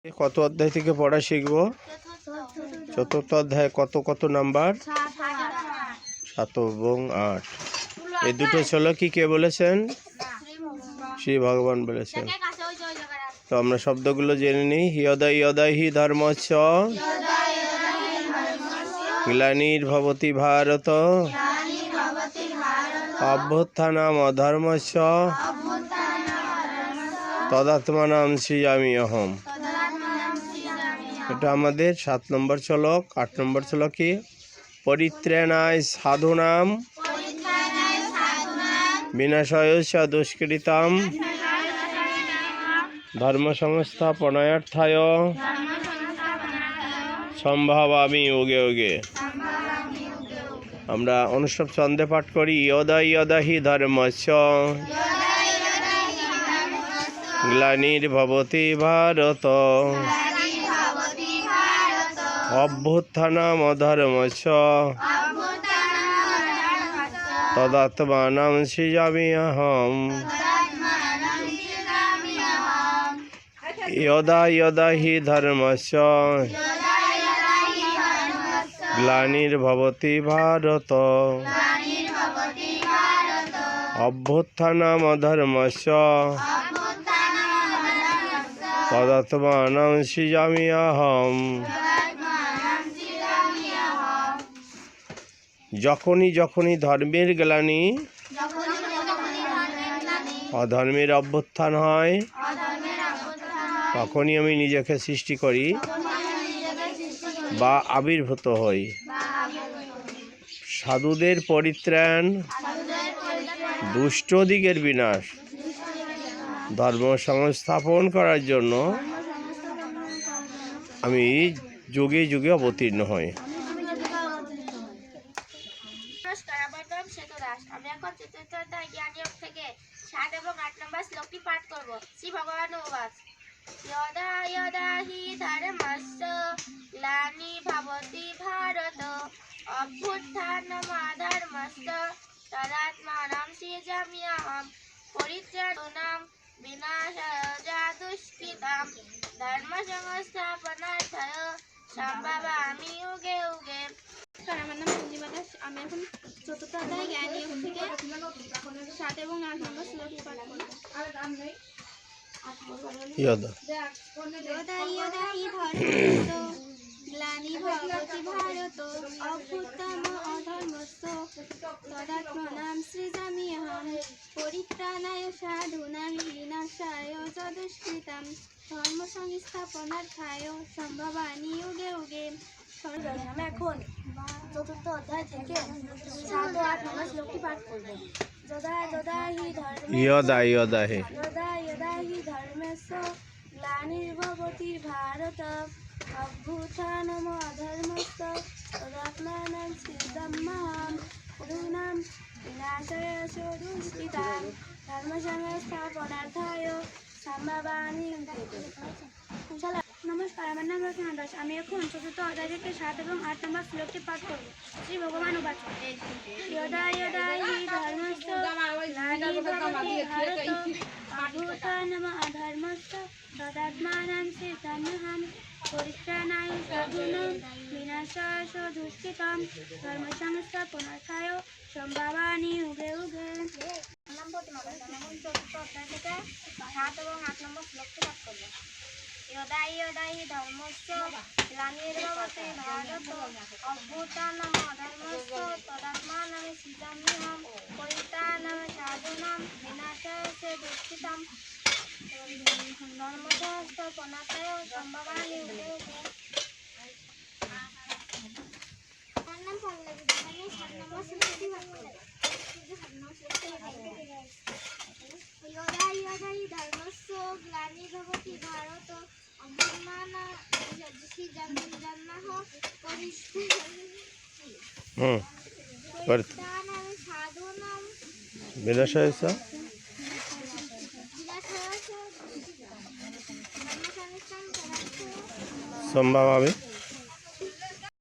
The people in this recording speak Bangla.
কত অধ্যায় থেকে পড়া শিখব? চতুর্থ অধ্যায়। কত কত নাম্বার? 7 এবং 8। এই দুটো শ্লোক কি কে বলেছেন? শ্রী ভগবান বলেছেন। তো আমরা শব্দগুলো জেনে নিই। ইয়দা হি ধর্মস্য গ্লানির্ভবতি ভারত অভ্যুত্থানম অধর্মস্য তদাত্মানাং সৃজামি অহম। এটা আমাদের 7 নম্বর শ্লোক। 8 নম্বর শ্লোক কি? পরিত্রাণায় সাধুনাম বিনাশায় দুষ্কৃতাম ধর্ম সংস্থাপনার্থায় সম্ভাবামি যুগে যুগে। আমরা অনুষ্ঠব ছন্দে পাঠ করি। ইয়দা হি ধর্মস্য গ্লানির্ভবতি ভারত অভ্যুত্থানম অধর্মস্য তদাত্মানাং সৃজামি অহম। ইয়দা হি ধর্মস্য গ্লানির্ভবতি ভারত অভ্যুত্থানম অধর্মস্য তদাত্মানাং সৃজামি অহম। যখনই ধর্মের গ্লানি অধর্মের অভ্যুত্থান হয় তখনই আমি নিজেকে সৃষ্টি করি বা আবির্ভূত হই। সাধুদের পরিত্রাণ, দুষ্ট দিকের বিনাশ, ধর্ম সংস্থাপন করার জন্য আমি যুগে যুগে অবতীর্ণ হই। আমি এখন চতুর্থ অধ্যায় জ্ঞান যোগ থেকে 7 এবং 8 নম্বর শ্লোকটি পাঠ করব। শ্রী ভগবান উবাচ ইয়দা হি ধর্মস্য গ্লানির্ভবতি ভারত অভ্যুত্থানমধর্মস্য তদাত্মানাং সৃজামি অহম। পরিত্রাণায় বিনাশায় দুষ্কৃতাম ধর্ম সংস্থাপনার্থায় সম্ভাবামি যুগে যুগে। আমার নাম সঞ্জীবা দাস। আমি এখন চতুর্থ অধ্যায় জ্ঞান যোগ থেকে 7 এবং 8 নম্বর শ্লোক পাঠ করব। ইয়দা হি ধর্মস্য গ্লানির্ভবতি ভারত অভ্যুত্থানম অধর্মস্য তদাত্মানাং সৃজামি অহম। পরিত্রাণায় সাধূনাং বিনাশায় চ দুষ্কৃতাম ধর্ম সংস্থাপনার্থায় সম্ভাবামি যুগে যুগে। আমি এখন চতুর্থ অধ্যায় থেকে 7 ও 8 নম্বর শ্লোকটি পাঠ করব। ইয়দা হি ধর্মস্য গ্লানির্ভবতি ভারত অভ্যুত্থানম অধর্মস্য তদাত্মানাং সৃজামি অহম। সাধূনাং বিনাশায় চ দুষ্কৃতাম ধর্ম সংস্থাপনার্থায় সম্ভাবামি যুগে যুগে। নমস্কার, আমার নাম রচনা দাস। আমি এখন চতুর্থ অধ্যায় থেকে 7 এবং 8 নম্বর শ্লোকটি পাঠ করব। শ্রী ভগবান উবাচ ইয়দা হি ধর্মস্য গ্লানির্ভবতি ভারত অভ্যুত্থানম অধর্মস্য তদাত্মানাং সৃজামি অহম। পরিত্রাণায় সাধূনাং বিনাশায় চ দুষ্কৃতাম ধর্ম সংস্থাপনার্থায় সম্ভাবামি যুগে যুগে। চতুর্থ অধ্যায় থেকে 7 এবং 8 নম্বর শ্লোকটি পাঠ করব। ইয়দা হি ধর্মস্য গ্লানির্ভবতি ভারত অভ্যুত্থানম অধর্মস্য তদাত্মানাং সৃজামি অহম। পরিত্রাণায় সাধূনাং বিনাশায় চ দুষ্কৃতাম ধর্ম সংস্থাপনার্থায় সম্ভাবামি যুগে যুগে। আমার নাম পল্লবী। আমি 7 নম্বর শ্লোকটি পাঠ করব। ইয়দা হি ধর্মস্য গ্লানির্ভবতি ভারত অভ্যুত্থানম সৃজামি অহম। পরিত্রাণায় সাধূনাং বিনাশায় চ সম্ভাবামি